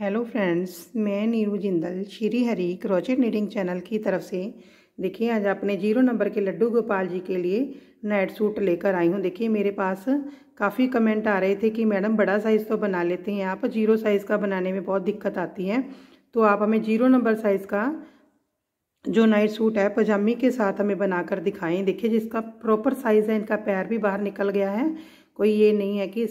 Hello friends, मैं Neeru Jindal Shri Hari crochet needing channel की तरफ से देखिए आज अपने 0 नंबर के लड्डू गोपाल जी के लिए नाइट सूट लेकर आई हूँ। देखिए मेरे पास काफ़ी कमेंट आ रहे थे कि मैडम बड़ा साइज़ तो बना लेते हैं आप, 0 साइज़ का बनाने में बहुत दिक्कत आती है, तो आप हमें 0 नंबर साइज़ का जो नाइट सूट है पजामी के साथ हमें बनाकर दिखाएं। देखिए जिसका प्रॉपर साइज़ है, इनका पैर भी बाहर निकल गया है, कोई ये नहीं है कि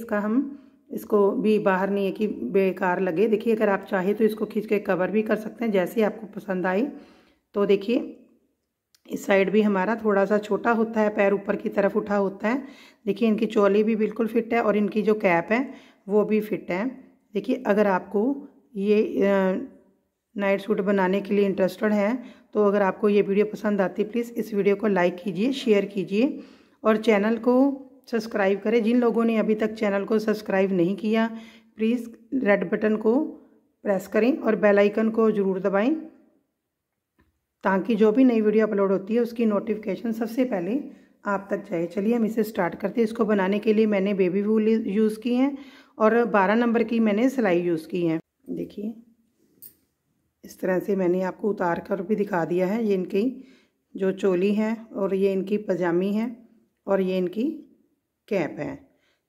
इसको भी बाहर नहीं है कि बेकार लगे। देखिए अगर आप चाहे तो इसको खींच के कवर भी कर सकते हैं जैसे आपको पसंद आए। तो देखिए इस साइड भी हमारा थोड़ा सा छोटा होता है, पैर ऊपर की तरफ उठा होता है। देखिए इनकी चोली भी बिल्कुल फिट है और इनकी जो कैप है वो भी फिट है। देखिए अगर आपको ये नाइट सूट बनाने के लिए इंटरेस्टेड है तो अगर आपको ये वीडियो पसंद आती है प्लीज़ इस वीडियो को लाइक कीजिए, शेयर कीजिए और चैनल को सब्सक्राइब करें। जिन लोगों ने अभी तक चैनल को सब्सक्राइब नहीं किया प्लीज़ रेड बटन को प्रेस करें और बेल आइकन को ज़रूर दबाएं ताकि जो भी नई वीडियो अपलोड होती है उसकी नोटिफिकेशन सबसे पहले आप तक जाए। चलिए हम इसे स्टार्ट करते हैं। इसको बनाने के लिए मैंने बेबी वूल यूज़ की है और 12 नंबर की मैंने सिलाई यूज़ की है। देखिए इस तरह से मैंने आपको उतार कर भी दिखा दिया है। ये इनकी जो चोली है और ये इनकी पजामी है और ये इनकी कैप है।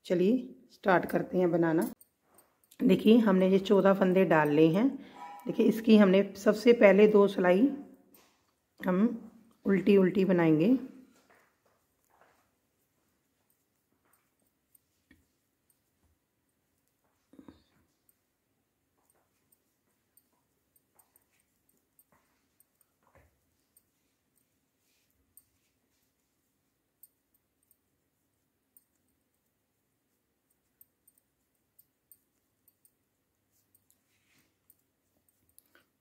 चलिए स्टार्ट करते हैं बनाना। देखिए हमने ये 14 फंदे डाल लिए हैं। देखिए इसकी हमने सबसे पहले 2 सिलाई हम उल्टी उल्टी बनाएंगे।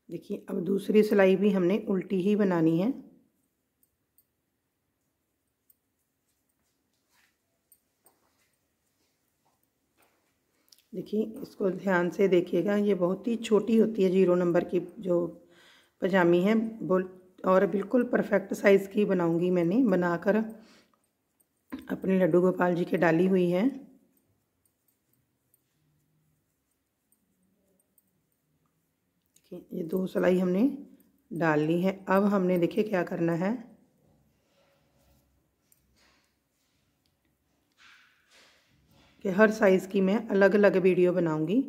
देखिए अब दूसरी सिलाई भी हमने उल्टी ही बनानी है। देखिए इसको ध्यान से देखिएगा, ये बहुत ही छोटी होती है 0 नंबर की जो पजामी है और बिल्कुल परफेक्ट साइज़ की बनाऊंगी। मैंने बनाकर अपने लड्डू गोपाल जी के डाली हुई है। ये 2 सिलाई हमने डाल ली है। अब हमने देखिए क्या करना है कि हर साइज़ की मैं अलग अलग वीडियो बनाऊंगी।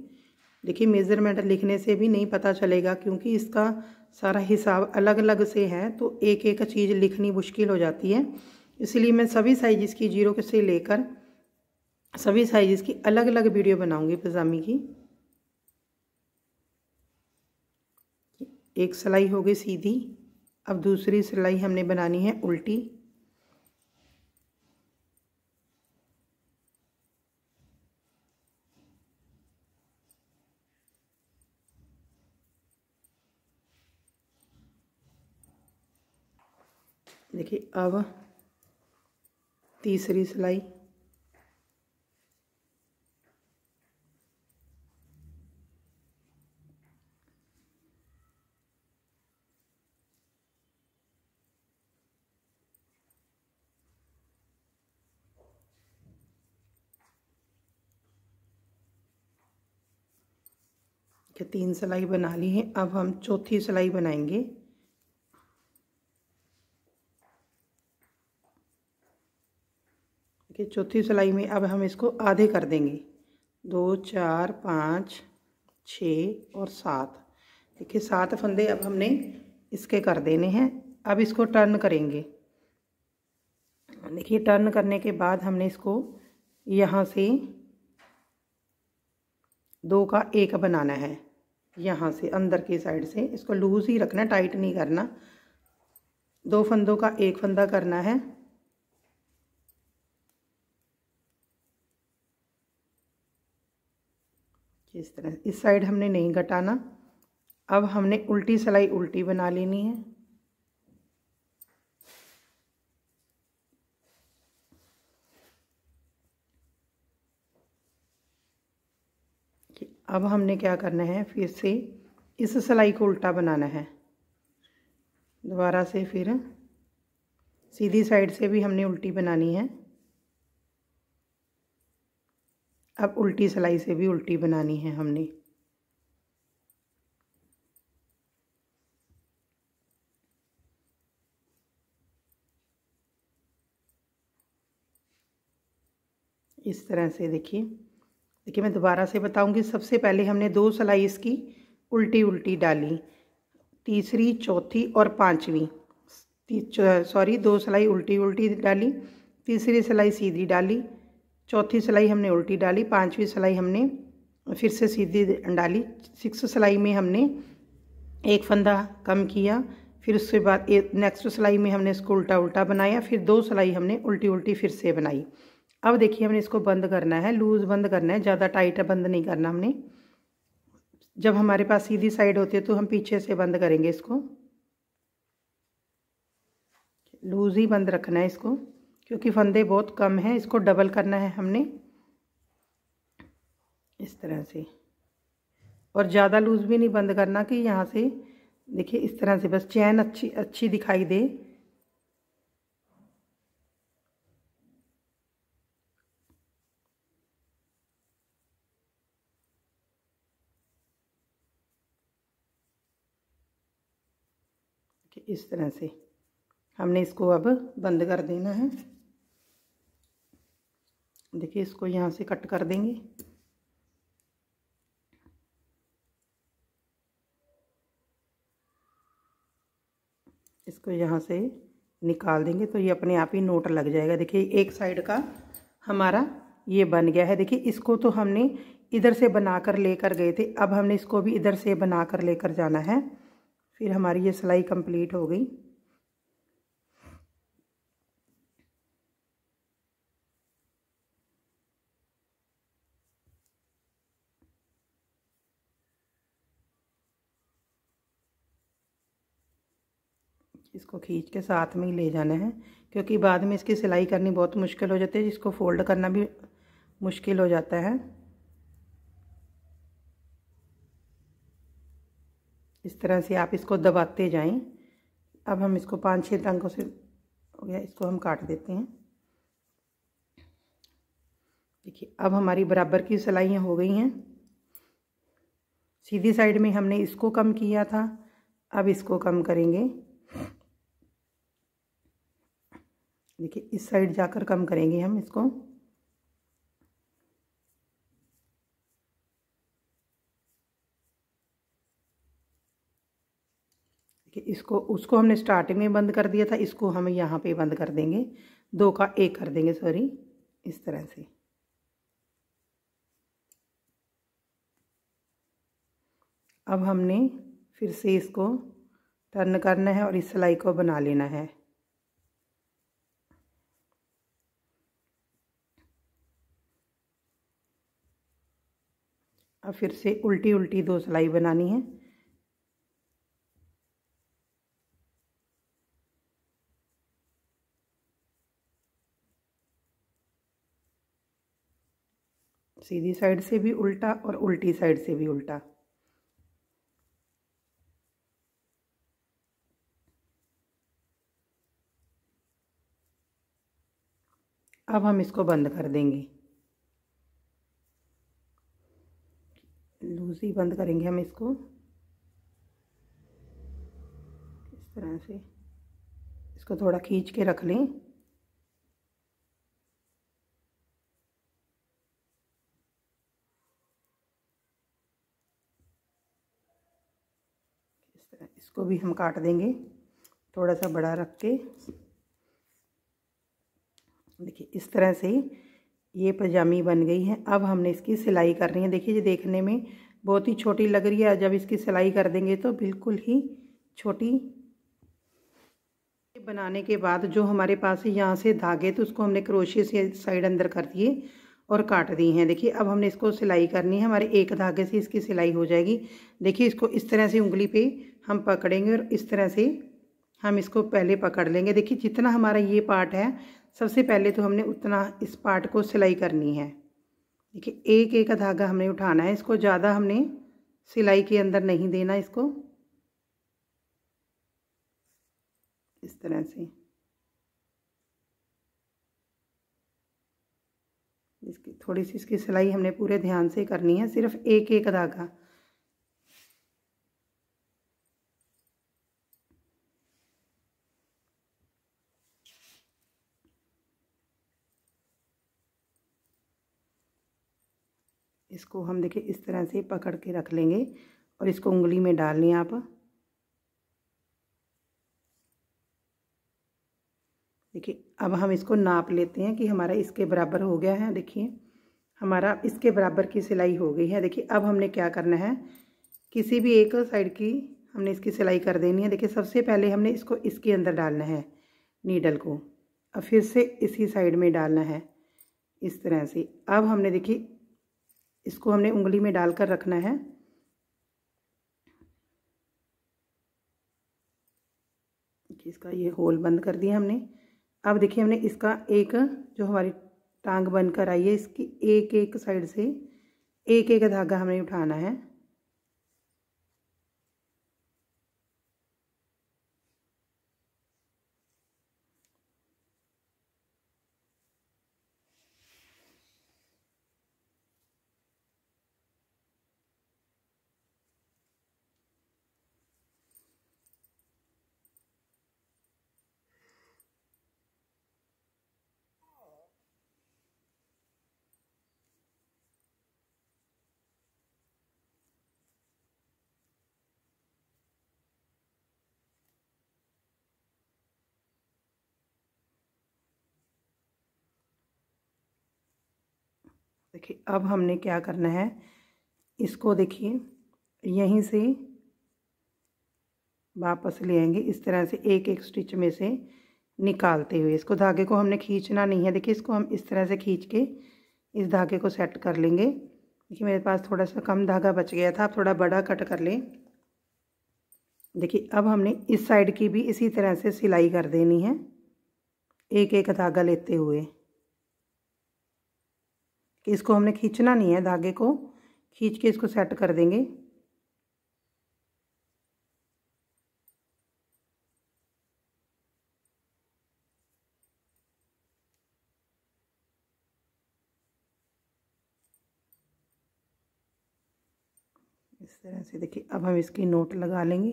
देखिए मेज़रमेंट लिखने से भी नहीं पता चलेगा क्योंकि इसका सारा हिसाब अलग अलग से है, तो एक एक चीज़ लिखनी मुश्किल हो जाती है। इसलिए मैं सभी साइज़ की 0 से लेकर सभी साइज़ की अलग अलग वीडियो बनाऊंगी पजामी की। एक सिलाई हो गई सीधी। अब दूसरी सिलाई हमने बनानी है उल्टी। देखिए अब तीसरी सिलाई। कि 3 सिलाई बना ली है। अब हम चौथी सिलाई बनाएंगे। देखिए चौथी सिलाई में अब हम इसको आधे कर देंगे, 2 4 5 6 और 7। देखिए 7 फंदे अब हमने इसके कर देने हैं। अब इसको टर्न करेंगे। देखिए टर्न करने के बाद हमने इसको यहाँ से 2 का 1 बनाना है। यहाँ से अंदर की साइड से इसको लूज ही रखना, टाइट नहीं करना। 2 फंदों का 1 फंदा करना है। इस तरह इस साइड हमने नहीं घटाना। अब हमने उल्टी सिलाई उल्टी बना लेनी है। अब हमने क्या करना है, फिर से इस सिलाई को उल्टा बनाना है। दोबारा से फिर सीधी साइड से भी हमने उल्टी बनानी है। अब उल्टी सिलाई से भी उल्टी बनानी है हमने। इस तरह से देखिए। देखिए मैं दोबारा से बताऊंगी। सबसे पहले हमने 2 सिलाई इसकी उल्टी उल्टी डाली, तीसरी, चौथी और पांचवी, सॉरी 2 सिलाई उल्टी उल्टी डाली, तीसरी सिलाई सीधी डाली, चौथी सिलाई हमने उल्टी डाली, पांचवी सिलाई हमने फिर से सीधी डाली, 6 सिलाई में हमने एक फंदा कम किया, फिर उसके बाद नेक्स्ट सिलाई में हमने इसको उल्टा उल्टा बनाया, फिर 2 सिलाई हमने उल्टी उल्टी फिर से बनाई। अब देखिए हमने इसको बंद करना है, लूज़ बंद करना है, ज़्यादा टाइट बंद नहीं करना हमने। जब हमारे पास सीधी साइड होती है तो हम पीछे से बंद करेंगे इसको, लूज़ ही बंद रखना है इसको, क्योंकि फंदे बहुत कम हैं। इसको डबल करना है हमने इस तरह से, और ज़्यादा लूज़ भी नहीं बंद करना कि यहाँ से देखिए इस तरह से बस चैन अच्छी अच्छी दिखाई दे। इस तरह से हमने इसको अब बंद कर देना है। देखिए इसको यहाँ से कट कर देंगे। इसको यहाँ से निकाल देंगे तो ये अपने आप ही नोट लग जाएगा। देखिए एक साइड का हमारा ये बन गया है। देखिए इसको तो हमने इधर से बनाकर लेकर गए थे, अब हमने इसको भी इधर से बनाकर लेकर जाना है, फिर हमारी ये सिलाई कंप्लीट हो गई। इसको खींच के साथ में ही ले जाना है, क्योंकि बाद में इसकी सिलाई करनी बहुत मुश्किल हो जाती है, जिसको फोल्ड करना भी मुश्किल हो जाता है। इस तरह से आप इसको दबाते जाएं। अब हम इसको 5-6 टांकों से हो गया, इसको हम काट देते हैं। देखिए अब हमारी बराबर की सिलाइयाँ हो गई हैं। सीधी साइड में हमने इसको कम किया था, अब इसको कम करेंगे। देखिए इस साइड जाकर कम करेंगे हम इसको। देखिए इसको उसको हमने स्टार्टिंग में बंद कर दिया था, इसको हम यहाँ पे बंद कर देंगे, 2 का 1 कर देंगे, सॉरी, इस तरह से। अब हमने फिर से इसको टर्न करना है और इस सिलाई को बना लेना है। अब फिर से उल्टी उल्टी 2 सिलाई बनानी है। सीधी साइड से भी उल्टा और उल्टी साइड से भी उल्टा। अब हम इसको बंद कर देंगे, लूज ही बंद करेंगे हम इसको इस तरह से। इसको थोड़ा खींच के रख लें। इस तरह इसको भी हम काट देंगे, थोड़ा सा बड़ा रख के। देखिए इस तरह से ये पजामी बन गई है। अब हमने इसकी सिलाई करनी है। देखिए ये देखने में बहुत ही छोटी लग रही है, जब इसकी सिलाई कर देंगे तो बिल्कुल ही छोटी। बनाने के बाद जो हमारे पास यहाँ से धागे तो उसको हमने क्रोशे से साइड अंदर कर दिए और काट दी हैं। देखिए अब हमने इसको सिलाई करनी है, हमारे एक धागे से इसकी सिलाई हो जाएगी। देखिए इसको इस तरह से उंगली पे हम पकड़ेंगे और इस तरह से हम इसको पहले पकड़ लेंगे। देखिए जितना हमारा ये पार्ट है, सबसे पहले तो हमने उतना इस पार्ट को सिलाई करनी है। देखिए एक एक धागा हमने उठाना है, इसको ज़्यादा हमने सिलाई के अंदर नहीं देना इसको, इस तरह से। इसकी थोड़ी सी इसकी सिलाई हमने पूरे ध्यान से करनी है, सिर्फ एक एक धागा। इसको हम देखिए इस तरह से पकड़ के रख लेंगे और इसको उंगली में डाल लें आप। देखिए अब हम इसको नाप लेते हैं कि हमारा इसके बराबर हो गया है। देखिए हमारा इसके बराबर की सिलाई हो गई है। देखिए अब हमने क्या करना है, किसी भी एक साइड की हमने इसकी सिलाई कर देनी है। देखिए सबसे पहले हमने इसको इसके अंदर डालना है नीडल को, अब फिर से इसी साइड में डालना है इस तरह से। अब हमने देखिए इसको हमने उंगली में डालकर रखना है। इसका ये होल बंद कर दिया हमने। अब देखिए हमने इसका एक जो हमारी टांग बनकर आई है इसकी एक एक साइड से एक एक धागा हमें उठाना है। देखिए अब हमने क्या करना है, इसको देखिए यहीं से वापस ले आएंगे इस तरह से एक एक स्टिच में से निकालते हुए। इसको धागे को हमने खींचना नहीं है। देखिए इसको हम इस तरह से खींच के इस धागे को सेट कर लेंगे। देखिए मेरे पास थोड़ा सा कम धागा बच गया था, आप थोड़ा बड़ा कट कर लें। देखिए अब हमने इस साइड की भी इसी तरह से सिलाई कर देनी है एक एक धागा लेते हुए। कि इसको हमने खींचना नहीं है, धागे को खींच के इसको सेट कर देंगे। इस तरह से देखिए अब हम इसकी नोट लगा लेंगे।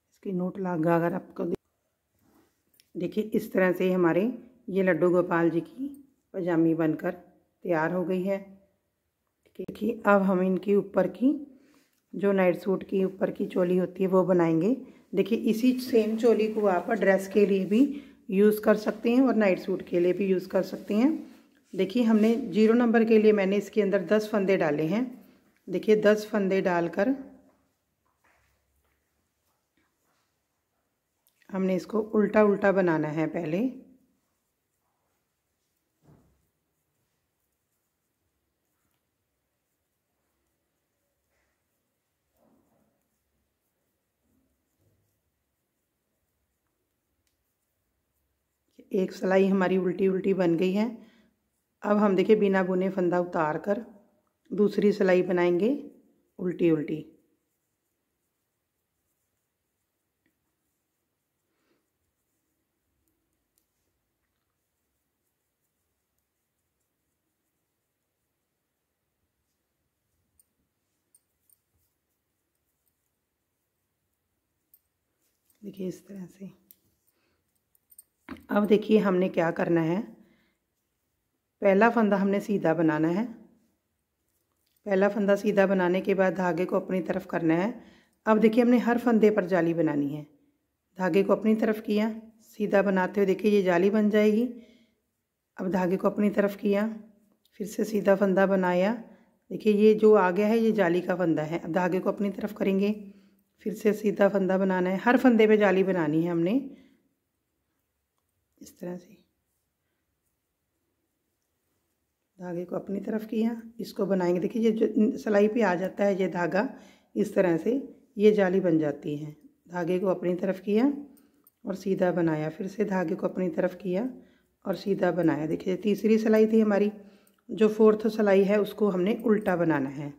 इसकी नोट लगा कर आपको देखिए इस तरह से हमारे ये लड्डू गोपाल जी की पजामी बनकर तैयार हो गई है। देखिए अब हम इनकी ऊपर की जो नाइट सूट की ऊपर की चोली होती है वो बनाएंगे। देखिए इसी सेम चोली को आप ड्रेस के लिए भी यूज़ कर सकते हैं और नाइट सूट के लिए भी यूज़ कर सकते हैं। देखिए हमने 0 नंबर के लिए मैंने इसके अंदर 10 फंदे डाले हैं। देखिए 10 फंदे डालकर हमने इसको उल्टा उल्टा बनाना है पहले। एक सिलाई हमारी उल्टी उल्टी बन गई है। अब हम देखिए बिना बुने फंदा उतार कर दूसरी सिलाई बनाएंगे उल्टी उल्टी। देखिए इस तरह से। अब देखिए हमने क्या करना है, पहला फंदा हमने सीधा बनाना है। पहला फंदा सीधा बनाने के बाद धागे को अपनी तरफ करना है। अब देखिए हमने हर फंदे पर जाली बनानी है। धागे को अपनी तरफ किया, सीधा बनाते हुए देखिए ये जाली बन जाएगी। अब धागे को अपनी तरफ किया, फिर से सीधा फंदा बनाया। देखिए ये जो आ गया है ये जाली का फंदा है। अब धागे को अपनी तरफ करेंगे, फिर से सीधा फंदा बनाना है। हर फंदे पे जाली बनानी है हमने इस तरह से। धागे को अपनी तरफ किया, इसको बनाएंगे। देखिए ये जो सिलाई पे आ जाता है ये धागा इस तरह से, ये जाली बन जाती है। धागे को अपनी तरफ किया और सीधा बनाया, फिर से धागे को अपनी तरफ किया और सीधा बनाया। देखिए तीसरी सिलाई थी हमारी। जो 4th सिलाई है उसको हमने उल्टा बनाना है।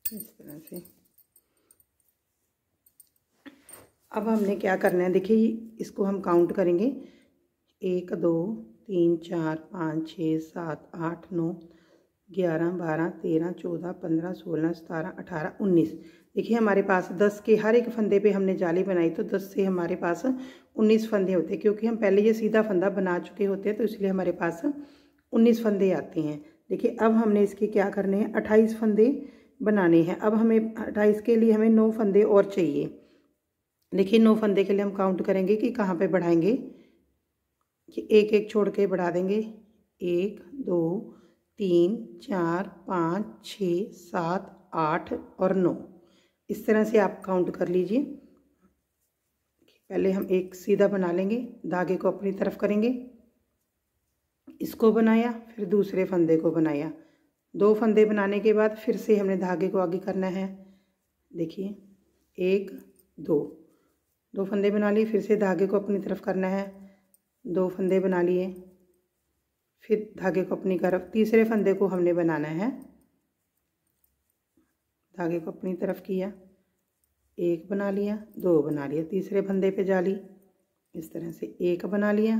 इस तरह से। अब हमने क्या करना है, देखिए इसको हम काउंट करेंगे 1 2 3 4 5 6 7 8 9 11 12 13 14 15 16 17 18 19। देखिए हमारे पास 10 के हर एक फंदे पे हमने जाली बनाई तो 10 से हमारे पास 19 फंदे होते हैं, क्योंकि हम पहले ये सीधा फंदा बना चुके होते हैं तो इसलिए हमारे पास 19 फंदे आते हैं। देखिए अब हमने इसके क्या करने हैं, 28 फंदे बनाने हैं। अब हमें 28 के लिए हमें 9 फंदे और चाहिए। देखिए 9 फंदे के लिए हम काउंट करेंगे कि कहाँ पे बढ़ाएंगे, कि एक एक छोड़ के बढ़ा देंगे। 1 2 3 4 5 6 7 8 और 9। इस तरह से आप काउंट कर लीजिए। पहले हम एक सीधा बना लेंगे, धागे को अपनी तरफ करेंगे, इसको बनाया, फिर दूसरे फंदे को बनाया। 2 फंदे बनाने के बाद फिर से हमने धागे को आगे करना है। देखिए 1 2 फंदे बना लिए, फिर से धागे को अपनी तरफ करना है। 2 फंदे बना लिए, फिर धागे को अपनी तरफ, तीसरे फंदे को हमने बनाना है। धागे को अपनी तरफ किया, 1 बना लिया, 2 बना लिया, तीसरे फंदे पे जाली। इस तरह से 1 बना लिया,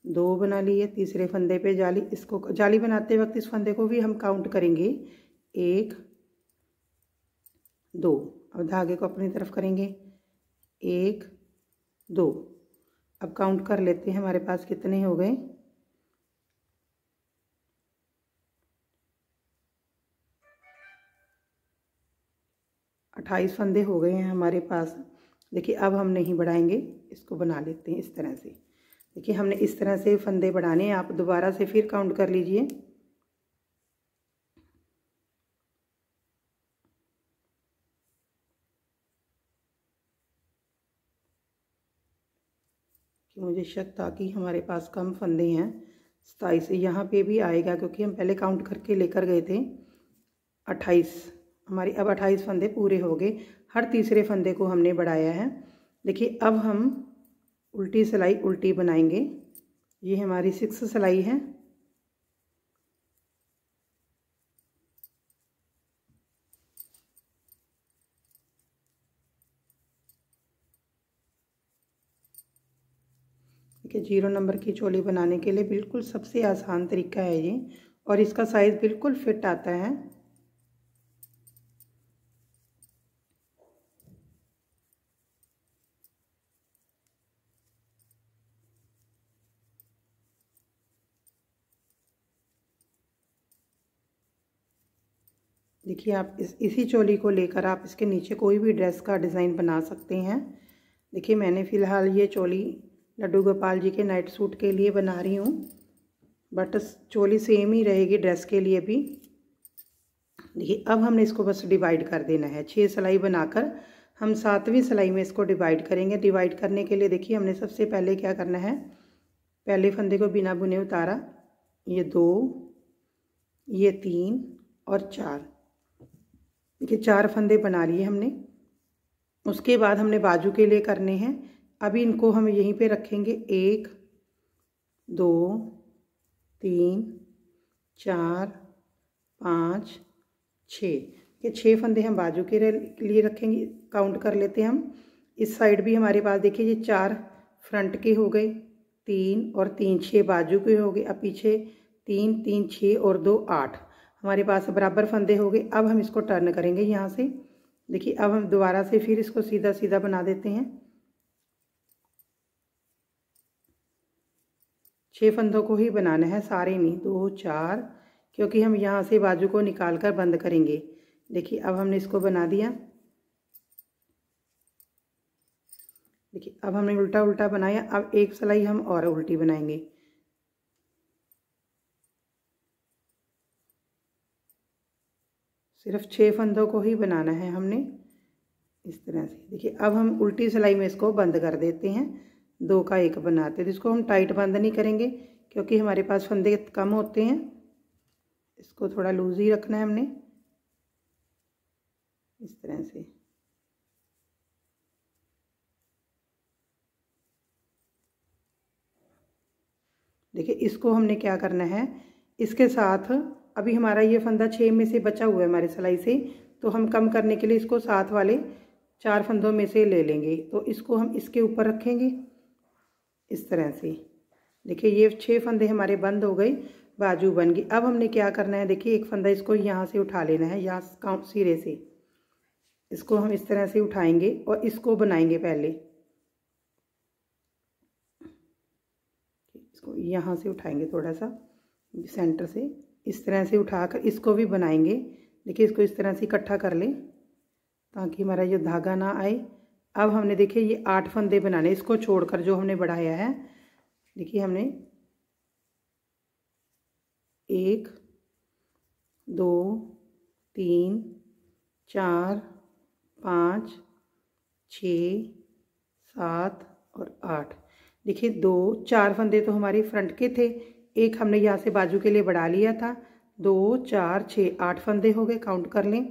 2 बना लिए, तीसरे फंदे पे जाली। इसको जाली बनाते वक्त इस फंदे को भी हम काउंट करेंगे 1 2। अब धागे को अपनी तरफ करेंगे 1 2। अब काउंट कर लेते हैं हमारे पास कितने हो गए। 28 फंदे हो गए हैं हमारे पास। देखिए अब हम नहीं बढ़ाएंगे, इसको बना लेते हैं इस तरह से। देखिए हमने इस तरह से फंदे बढ़ाने हैं। आप दोबारा से फिर काउंट कर लीजिए। कि मुझे शक था कि हमारे पास कम फंदे हैं। 27 यहाँ पे भी आएगा, क्योंकि हम पहले काउंट करके लेकर गए थे 28। हमारी अब 28 फंदे पूरे हो गए। हर तीसरे फंदे को हमने बढ़ाया है। देखिए अब हम उल्टी सिलाई उल्टी बनाएंगे। ये हमारी 6 सिलाई है। देखिए 0 नंबर की चोली बनाने के लिए बिल्कुल सबसे आसान तरीका है ये, और इसका साइज़ बिल्कुल फिट आता है। देखिए आप इसी चोली को लेकर आप इसके नीचे कोई भी ड्रेस का डिज़ाइन बना सकते हैं। देखिए मैंने फ़िलहाल ये चोली लड्डू गोपाल जी के नाइट सूट के लिए बना रही हूँ, बट चोली सेम ही रहेगी ड्रेस के लिए भी। देखिए अब हमने इसको बस डिवाइड कर देना है। 6 सिलाई बनाकर हम 7वीं सिलाई में इसको डिवाइड करेंगे। डिवाइड करने के लिए देखिए हमने सबसे पहले क्या करना है, पहले फंदे को बिना बुने उतारा, ये 2, ये 3 और 4। देखिए 4 फंदे बना लिए हमने। उसके बाद हमने बाजू के लिए करने हैं। अभी इनको हम यहीं पे रखेंगे। 1 2 3 4 5 6। ये 6 फंदे हम बाजू के लिए रखेंगे। काउंट कर लेते हैं हम। इस साइड भी हमारे पास देखिए ये 4 फ्रंट के हो गए, 3 और 3 6 बाजू के हो गए। अब पीछे 3 3 6 और 2 8 हमारे पास बराबर फंदे हो गए। अब हम इसको टर्न करेंगे यहाँ से। देखिए अब हम दोबारा से फिर इसको सीधा सीधा बना देते हैं। 6 फंदों को ही बनाना है, सारे नहीं, 2 4, क्योंकि हम यहाँ से बाजू को निकाल कर बंद करेंगे। देखिए अब हमने इसको बना दिया। देखिए अब हमने उल्टा उल्टा बनाया। अब एक सिलाई हम और उल्टी बनाएंगे। सिर्फ 6 फंदों को ही बनाना है हमने, इस तरह से। देखिए अब हम उल्टी सिलाई में इसको बंद कर देते हैं। 2 का 1 बनाते हैं। इसको हम टाइट बंद नहीं करेंगे, क्योंकि हमारे पास फंदे कम होते हैं। इसको थोड़ा लूज ही रखना है हमने, इस तरह से। देखिए इसको हमने क्या करना है, इसके साथ अभी हमारा ये फंदा 6 में से बचा हुआ है हमारी सिलाई से, तो हम कम करने के लिए इसको साथ वाले 4 फंदों में से ले लेंगे। तो इसको हम इसके ऊपर रखेंगे इस तरह से। देखिए ये 6 फंदे हमारे बंद हो गए, बाजू बन गई। अब हमने क्या करना है, देखिए एक फंदा इसको यहाँ से उठा लेना है, यहाँ सिरे से इसको हम इस तरह से उठाएंगे और इसको बनाएंगे। पहले इसको यहाँ से उठाएंगे, थोड़ा सा सेंटर से इस तरह से उठाकर इसको भी बनाएंगे। देखिए इसको इस तरह से इकट्ठा कर लें ताकि हमारा ये धागा ना आए। अब हमने देखिए ये 8 फंदे बनाने, इसको छोड़कर जो हमने बढ़ाया है। देखिए हमने 1 2 3 4 5 6 7 और 8। देखिए 4 फंदे तो हमारे फ्रंट के थे, एक हमने यहाँ से बाजू के लिए बढ़ा लिया था। 2 4 6 8 फंदे हो गए। काउंट कर लें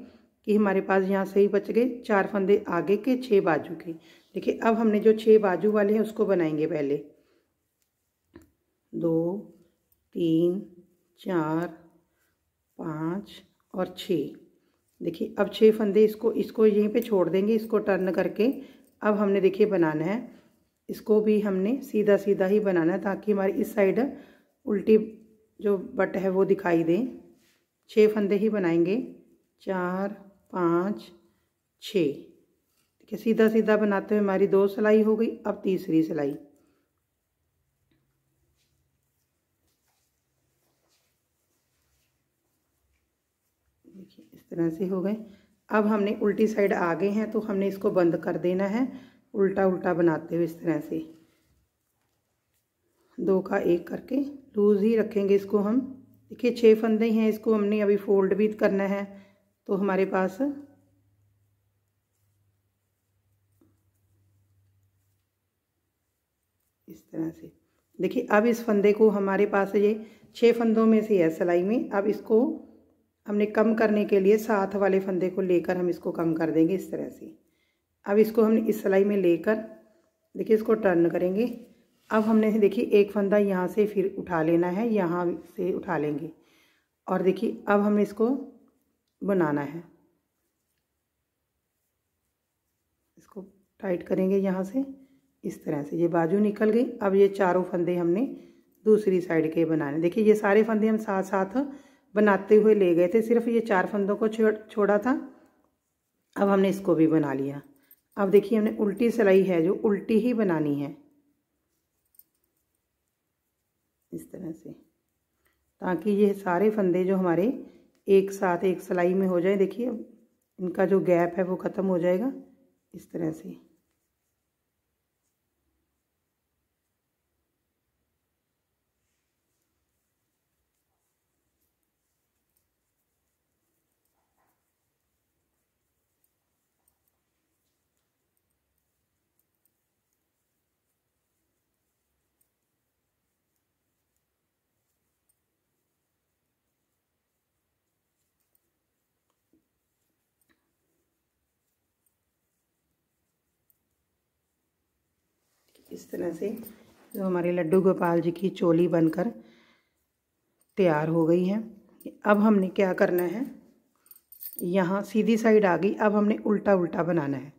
कि हमारे पास यहाँ से ही बच गए 4 फंदे आगे के, 6 बाजू के। देखिए अब हमने जो 6 बाजू वाले हैं उसको बनाएंगे। पहले 2 3 4 5 और 6। देखिए अब 6 फंदे इसको यहीं पे छोड़ देंगे, इसको टर्न करके। अब हमने देखिए बनाना है, इसको भी हमने सीधा सीधा ही बनाना है ताकि हमारी इस साइड उल्टी जो बट है वो दिखाई दे। 6 फंदे ही बनाएंगे, 4 5 6। देखिए सीधा सीधा बनाते हुए हमारी 2 सिलाई हो गई। अब तीसरी सिलाई, देखिए इस तरह से हो गए। अब हमने उल्टी साइड आ गए हैं तो हमने इसको बंद कर देना है, उल्टा उल्टा बनाते हुए इस तरह से 2 का 1 करके लूज ही रखेंगे इसको हम। देखिए 6 फंदे हैं, इसको हमने अभी फोल्ड भी करना है तो हमारे पास इस तरह से। देखिए अब इस फंदे को हमारे पास ये 6 फंदों में से है सिलाई में। अब इसको हमने कम करने के लिए साथ वाले फंदे को लेकर हम इसको कम कर देंगे इस तरह से। अब इसको हमने इस सिलाई में लेकर देखिए इसको टर्न करेंगे। अब हमने देखिए एक फंदा यहाँ से फिर उठा लेना है, यहाँ से उठा लेंगे और देखिए अब हमें इसको बनाना है। इसको टाइट करेंगे यहाँ से इस तरह से, ये बाजू निकल गई। अब ये चारों फंदे हमने दूसरी साइड के बनाने। देखिए ये सारे फंदे हम साथ साथ बनाते हुए ले गए थे, सिर्फ ये 4 फंदों को छोड़ा था। अब हमने इसको भी बना लिया। अब देखिए हमने उल्टी सिलाई है जो उल्टी ही बनानी है इस तरह से, ताकि ये सारे फंदे जो हमारे एक साथ एक सिलाई में हो जाए। देखिए इनका जो गैप है वो ख़त्म हो जाएगा इस तरह से। इस तरह से जो हमारे लड्डू गोपाल जी की चोली बनकर तैयार हो गई है। अब हमने क्या करना है, यहाँ सीधी साइड आ गई, अब हमने उल्टा उल्टा बनाना है।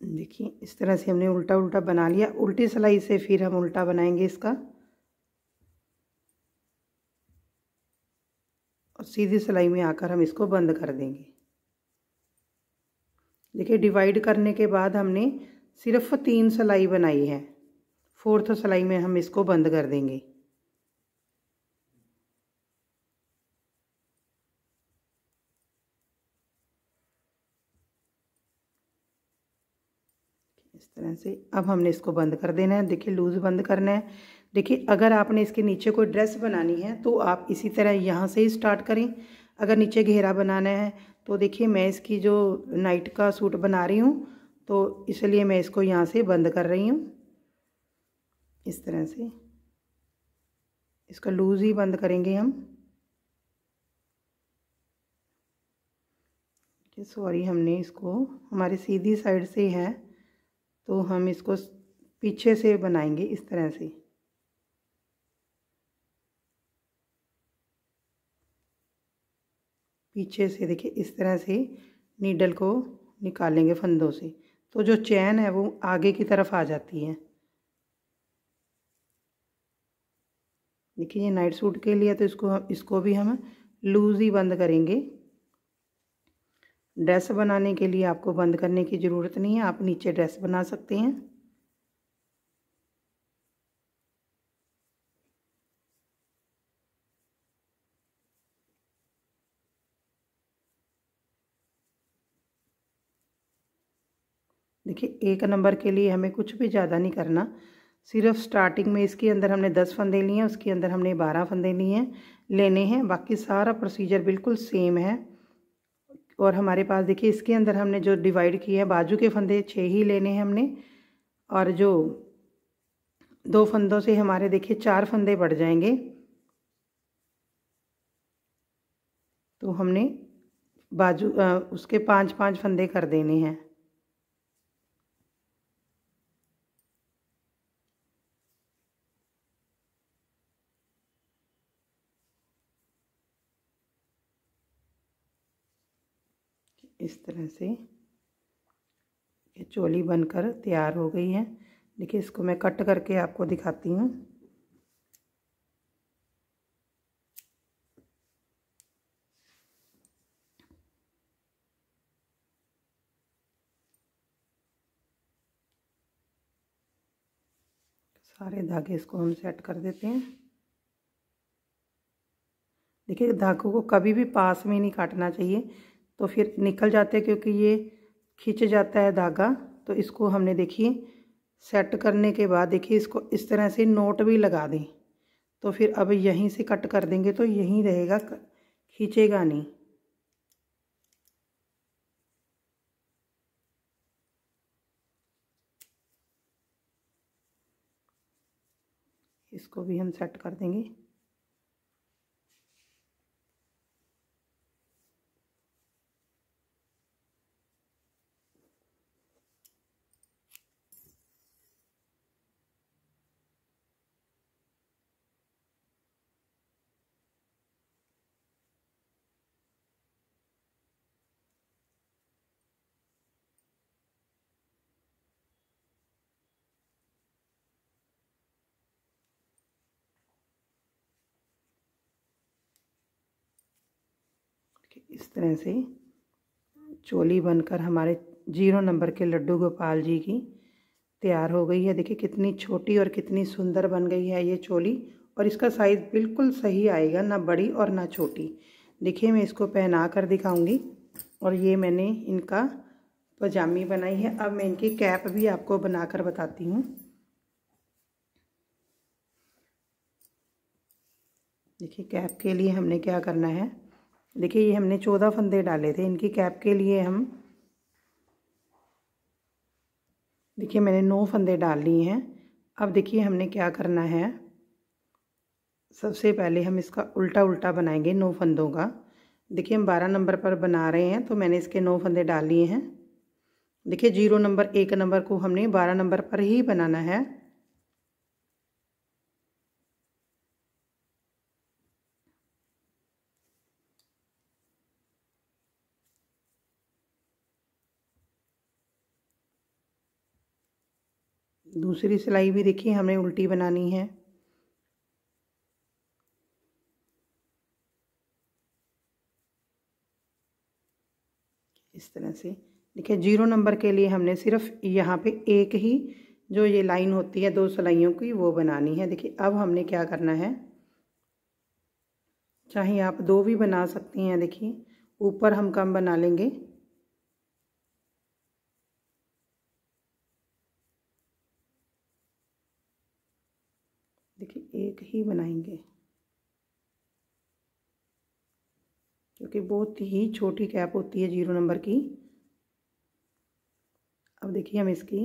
देखिए इस तरह से हमने उल्टा उल्टा बना लिया। उल्टी सिलाई से फिर हम उल्टा बनाएंगे इसका और सीधी सिलाई में आकर हम इसको बंद कर देंगे। देखिए डिवाइड करने के बाद हमने सिर्फ 3 सिलाई बनाई है, 4th सिलाई में हम इसको बंद कर देंगे। इस तरह से अब हमने इसको बंद कर देना है। देखिए लूज़ बंद करना है देखिए अगर आपने इसके नीचे कोई ड्रेस बनानी है तो आप इसी तरह यहाँ से ही स्टार्ट करें। अगर नीचे घेरा बनाना है तो देखिए मैं इसकी जो नाइट का सूट बना रही हूँ तो इसलिए मैं इसको यहाँ से बंद कर रही हूँ। इस तरह से इसका लूज़ ही बंद करेंगे हम। सॉरी, हमने इसको हमारी सीधी साइड से है तो हम इसको पीछे से बनाएंगे इस तरह से। पीछे से देखिए इस तरह से नीडल को निकालेंगे फंदों से, तो जो चैन है वो आगे की तरफ आ जाती है। देखिए ये नाइट सूट के लिए तो इसको भी हम लूज़ ही बंद करेंगे। ड्रेस बनाने के लिए आपको बंद करने की ज़रूरत नहीं है, आप नीचे ड्रेस बना सकते हैं। देखिए 1 नंबर के लिए हमें कुछ भी ज़्यादा नहीं करना, सिर्फ स्टार्टिंग में इसके अंदर हमने 10 फंदे लिए हैं, उसके अंदर हमने 12 फंदे लेने हैं। बाकी सारा प्रोसीजर बिल्कुल सेम है। और हमारे पास देखिए इसके अंदर हमने जो डिवाइड किया है, बाजू के फंदे 6 ही लेने हैं हमने, और जो 2 फंदों से हमारे देखिए 4 फंदे बढ़ जाएंगे। तो हमने बाजू उसके 5-5 फंदे कर देने हैं। इस तरह से ये चोली बनकर तैयार हो गई है। देखिए इसको मैं कट करके आपको दिखाती हूँ। सारे धागे इसको हम सेट कर देते हैं। देखिए धागों को कभी भी पास में नहीं काटना चाहिए, तो फिर निकल जाते हैं, क्योंकि ये खिंच जाता है धागा। तो इसको हमने देखिए सेट करने के बाद देखिए इसको इस तरह से नोट भी लगा दें, तो फिर अब यहीं से कट कर देंगे तो यहीं रहेगा, खींचेगा नहीं। इसको भी हम सेट कर देंगे। इस तरह से चोली बनकर हमारे 0 नंबर के लड्डू गोपाल जी की तैयार हो गई है। देखिए कितनी छोटी और कितनी सुंदर बन गई है ये चोली, और इसका साइज़ बिल्कुल सही आएगा, ना बड़ी और ना छोटी। देखिए मैं इसको पहना कर दिखाऊंगी। और ये मैंने इनका पजामी बनाई है। अब मैं इनकी कैप भी आपको बनाकर बताती हूँ। देखिए कैप के लिए हमने क्या करना है, देखिए ये हमने 14 फंदे डाले थे इनकी कैप के लिए। हम देखिए मैंने 9 फंदे डाल लिए हैं। अब देखिए हमने क्या करना है, सबसे पहले हम इसका उल्टा उल्टा बनाएंगे 9 फंदों का। देखिए हम 12 नंबर पर बना रहे हैं, तो मैंने इसके 9 फंदे डाल लिए हैं। देखिए 0 नंबर 1 नंबर को हमने 12 नंबर पर ही बनाना है। दूसरी सिलाई भी देखिए हमें उल्टी बनानी है। इस तरह से देखिए 0 नंबर के लिए हमने सिर्फ यहाँ पे एक ही जो ये लाइन होती है 2 सिलाइयों की वो बनानी है। देखिए अब हमने क्या करना है, चाहे आप 2 भी बना सकती हैं। देखिए ऊपर हम कम बना लेंगे। ही बनाएंगे, क्योंकि बहुत ही छोटी कैप होती है 0 नंबर की। अब देखिए हम इसकी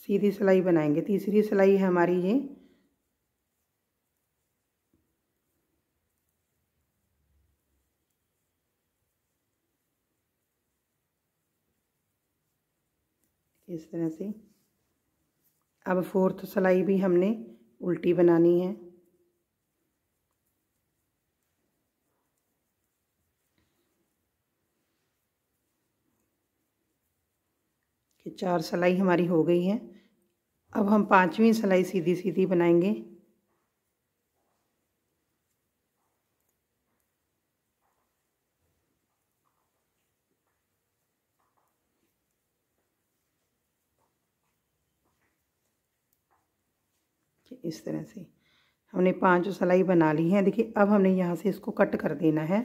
सीधी सिलाई बनाएंगे। तीसरी सिलाई है हमारी ये। इस तरह से। अब 4th सिलाई भी हमने उल्टी बनानी है। कि 4 सिलाई हमारी हो गई है। अब हम 5वीं सिलाई सीधी सीधी बनाएंगे। इस तरह से हमने 5 सिलाई बना ली है। देखिए अब हमने यहाँ से इसको कट कर देना है।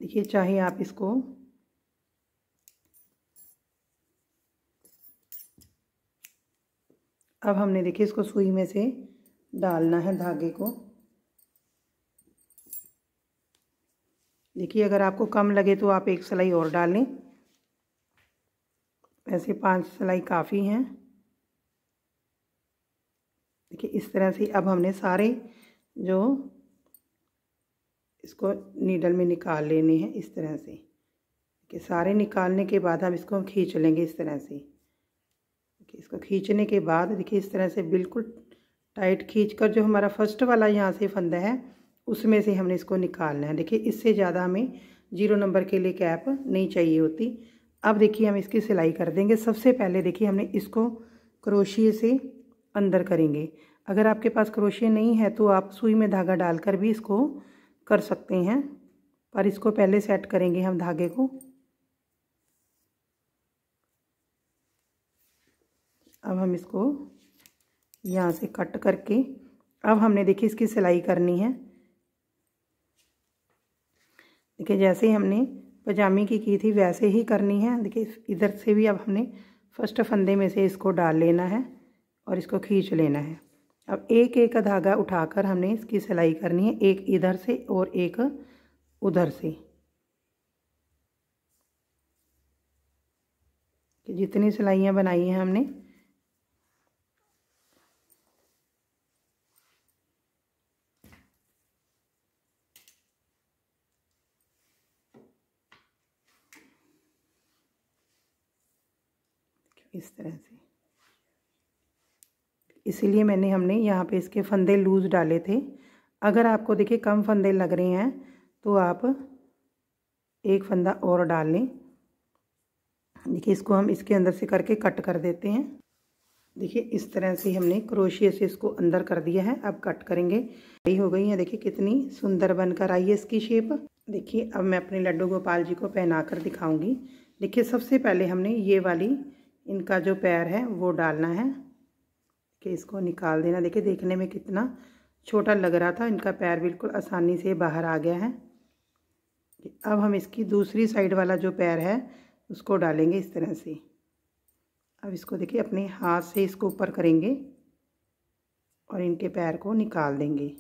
देखिए चाहे आप इसको अब हमने देखिए इसको सुई में से डालना है धागे को। देखिए अगर आपको कम लगे तो आप 1 सिलाई और डाल लें, ऐसे 5 सिलाई काफ़ी हैं। देखिए इस तरह से अब हमने सारे जो इसको नीडल में निकाल लेने हैं इस तरह से। कि सारे निकालने के बाद हम इसको खींच लेंगे इस तरह से। इसको खींचने के बाद देखिए इस तरह से बिल्कुल टाइट खींचकर जो हमारा फर्स्ट वाला यहाँ से फंदा है उसमें से हमने इसको निकालना है। देखिए इससे ज़्यादा हमें 0 नंबर के लिए कैप नहीं चाहिए होती। अब देखिए हम इसकी सिलाई कर देंगे। सबसे पहले देखिए हमने इसको क्रोशिए से अंदर करेंगे। अगर आपके पास क्रोशिए नहीं है तो आप सुई में धागा डालकर भी इसको कर सकते हैं, पर इसको पहले सेट करेंगे हम धागे को। अब हम इसको यहाँ से कट करके अब हमने देखिए इसकी सिलाई करनी है। देखिए जैसे हमने पजामे की थी वैसे ही करनी है। देखिए इधर से भी अब हमने फर्स्ट फंदे में से इसको डाल लेना है और इसको खींच लेना है। अब एक एक धागा उठाकर हमने इसकी सिलाई करनी है, एक इधर से और एक उधर से। कि जितनी सिलाइयाँ बनाई हैं हमने इस तरह से, इसीलिए हमने यहाँ पे इसके फंदे लूज़ डाले थे। अगर आपको देखिए कम फंदे लग रहे हैं तो आप एक फंदा और डाल लें। देखिए इसको हम इसके अंदर से करके कट कर देते हैं। देखिए इस तरह से हमने क्रोशिया से इसको अंदर कर दिया है। अब कट करेंगे। यही हो गई है। देखिए कितनी सुंदर बनकर आई है इसकी शेप। देखिए अब मैं अपने लड्डू गोपाल जी को पहना कर दिखाऊंगी। देखिए सबसे पहले हमने ये वाली इनका जो पैर है वो डालना है कि इसको निकाल देना। देखिए देखने में कितना छोटा लग रहा था, इनका पैर बिल्कुल आसानी से बाहर आ गया है। अब हम इसकी दूसरी साइड वाला जो पैर है उसको डालेंगे इस तरह से। अब इसको देखिए अपने हाथ से इसको ऊपर करेंगे और इनके पैर को निकाल देंगे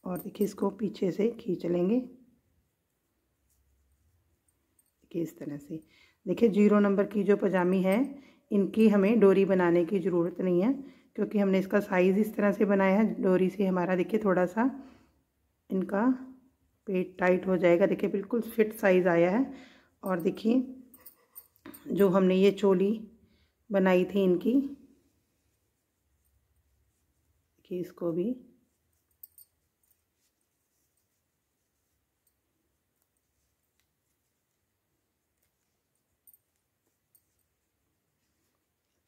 और देखिए इसको पीछे से खींच लेंगे। देखिए इस तरह से। देखिए 0 नंबर की जो पजामी है इनकी हमें डोरी बनाने की ज़रूरत नहीं है, क्योंकि हमने इसका साइज़ इस तरह से बनाया है। डोरी से हमारा देखिए थोड़ा सा इनका पेट टाइट हो जाएगा। देखिए बिल्कुल फिट साइज़ आया है। और देखिए जो हमने ये चोली बनाई थी इनकी, कि इसको भी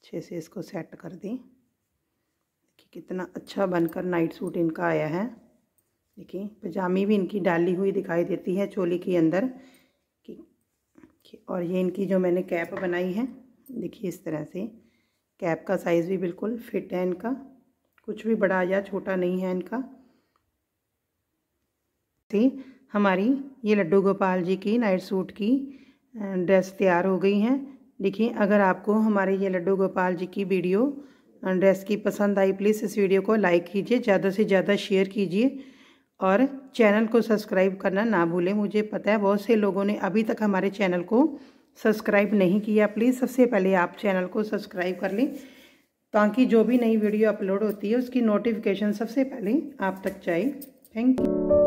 अच्छे से इसको सेट कर दें। देखिए कितना अच्छा बनकर नाइट सूट इनका आया है। देखिए पजामी भी इनकी डाली हुई दिखाई देती है चोली के अंदर की। और ये इनकी जो मैंने कैप बनाई है देखिए इस तरह से। कैप का साइज़ भी बिल्कुल फिट है इनका, कुछ भी बड़ा या छोटा नहीं है इनका। हमारी ये लड्डू गोपाल जी की नाइट सूट की ड्रेस तैयार हो गई हैं। देखिए अगर आपको हमारे ये लड्डू गोपाल जी की वीडियो ड्रेस की पसंद आई प्लीज़ इस वीडियो को लाइक कीजिए, ज़्यादा से ज़्यादा शेयर कीजिए और चैनल को सब्सक्राइब करना ना भूलें। मुझे पता है बहुत से लोगों ने अभी तक हमारे चैनल को सब्सक्राइब नहीं किया। प्लीज़ सबसे पहले आप चैनल को सब्सक्राइब कर लें ताकि जो भी नई वीडियो अपलोड होती है उसकी नोटिफिकेशन सबसे पहले आप तक जाए। Thank you.